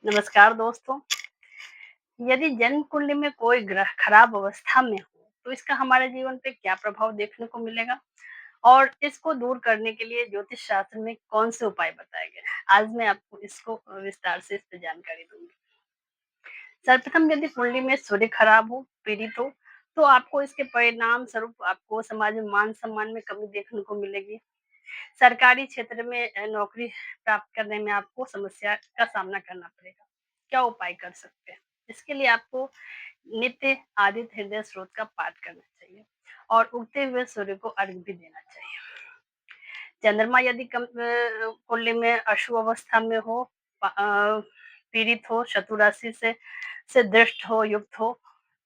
नमस्कार दोस्तों। यदि जन्म कुंडली में कोई ग्रह खराब अवस्था में हो, तो इसका हमारे जीवन पे क्या प्रभाव देखने को मिलेगा? और इसको दूर करने के लिए ज्योतिष शास्त्र में कौन से उपाय बताए गए हैं? आज मैं आपको इसको विस्तार से इस पे जानकारी दूँगी। सर्वप्रथम यदि कुंडली में सूर्य खराब हो, पीड़ित हो, तो आपको इसके परिणाम स्वरूप आपको समाज में मान-सम्मान में कमी देखने को मिलेगी। सरकारी क्षेत्र में नौकरी प्राप्त करने में आपको समस्या का सामना करना पड़ेगा। क्या उपाय कर सकते हैं? इसके लिए आपको नित्य आदित्य हृदय स्रोत का पाठ करना चाहिए और उगते हुए सूर्य को अर्घ्य भी देना चाहिए। चंद्रमा यदि कुंडली में अशुभ अवस्था में हो, पीड़ित हो, शत्रु राशि से दृष्ट हो, युक्त हो,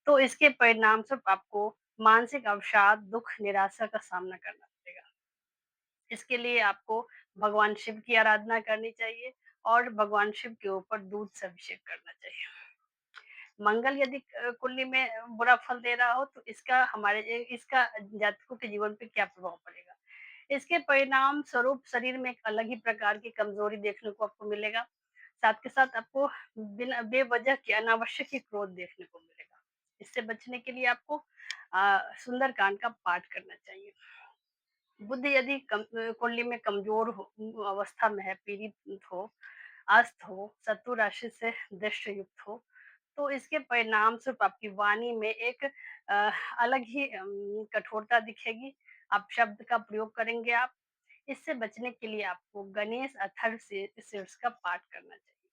तो इसके परिणाम स्वरूप आपको मानसिक अवसाद, दुःख, निराशा का सामना करना पड़ेगा। इसके लिए आपको भगवान शिव की आराधना करनी चाहिए और भगवान शिव के ऊपर दूध से अभिषेक करना चाहिए। मंगल यदि कुंडली में बुरा फल दे रहा हो तो इसका जातकों के जीवन पे क्या प्रभाव पड़ेगा? इसके परिणाम स्वरूप शरीर में एक अलग ही प्रकार की कमजोरी देखने को आपको मिलेगा। साथ के साथ आपको बिना बेवजह के अनावश्यक ही क्रोध देखने को मिलेगा। इससे बचने के लिए आपको सुंदरकांड का पाठ करना चाहिए। बुध यदि कुंडली में कमजोर हो, अवस्था में है, पीड़ित हो, अस्त हो, शत्रु राशि से दृष्ट युक्त हो, तो इसके परिणाम स्वरूप आपकी वाणी में एक अलग ही कठोरता दिखेगी। आप शब्द का प्रयोग करेंगे आप। इससे बचने के लिए आपको गणेश अथर्व शीर्ष का पाठ करना चाहिए।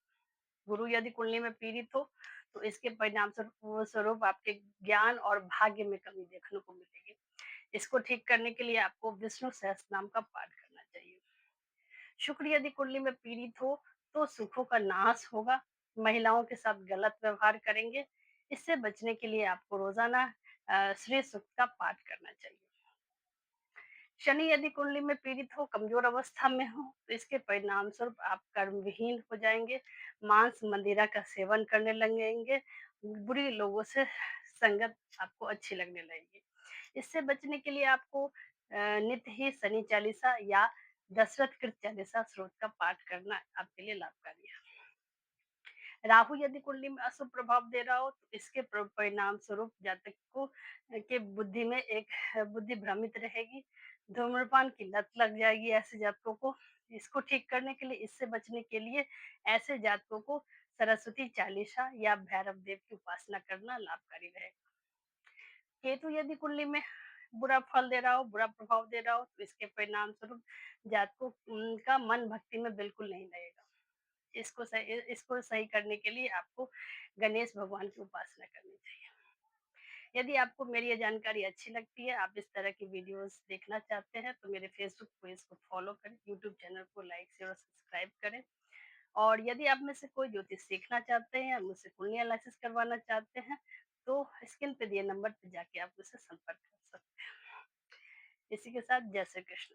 गुरु यदि कुंडली में पीड़ित हो, तो इसके परिणाम स्वरूप आपके ज्ञान और भाग्य में कमी देखने को मिलेगी। इसको ठीक करने के लिए आपको विष्णु सहस्त्रनाम का पाठ करना चाहिए। शुक्र यदि कुंडली में पीड़ित हो, तो सुखों का नाश होगा। महिलाओं के साथ गलत व्यवहार करेंगे। इससे बचने के लिए आपको रोजाना श्री सूक्त का पाठ करना चाहिए। शनि यदि कुंडली में पीड़ित हो, कमजोर अवस्था में हो, तो इसके परिणाम स्वरूप आप कर्मविहीन हो जाएंगे, मांस मंदिरा का सेवन करने लगेंगे, बुरी लोगों से संगत आपको अच्छी लगने लगेगी। इससे बचने के लिए आपको नित्य ही शनि चालीसा या दशरथ कृत चालीसा स्रोत का पाठ करना आपके लिए लाभकारी है। राहु यदि कुंडली में अशुभ प्रभाव दे रहा हो, तो इसके परिणाम स्वरूप जातक को के बुद्धि में एक बुद्धि भ्रमित रहेगी। धूम्रपान की लत लग जाएगी ऐसे जातकों को। इसको ठीक करने के लिए, इससे बचने के लिए ऐसे जातकों को सरस्वती चालीसा या भैरव देव की उपासना करना लाभकारी रहेगा। केतु यदि कुंडली में बुरा फल दे रहा हो, बुरा प्रभाव दे रहा हो, तो इसके परिणाम स्वरूप जातकों का मन भक्ति में बिल्कुल नहीं लगेगा। इसको सही करने के लिए आपको गणेश भगवान की उपासना करनी चाहिए। यदि आपको मेरी ये जानकारी अच्छी लगती है, आप इस तरह की वीडियोस देखना चाहते हैं, तो मेरे फेसबुक पेज को फॉलो करें, यूट्यूब चैनल को लाइक शेयर और सब्सक्राइब करें। और यदि आप में से कोई ज्योतिष सीखना चाहते हैं या मुझसे कुंडली एनालिसिस करवाना चाहते हैं, तो स्क्रीन पे दिए नंबर पे जाके आप मुझसे संपर्क कर सकते हैं। इसी के साथ जय श्री कृष्ण।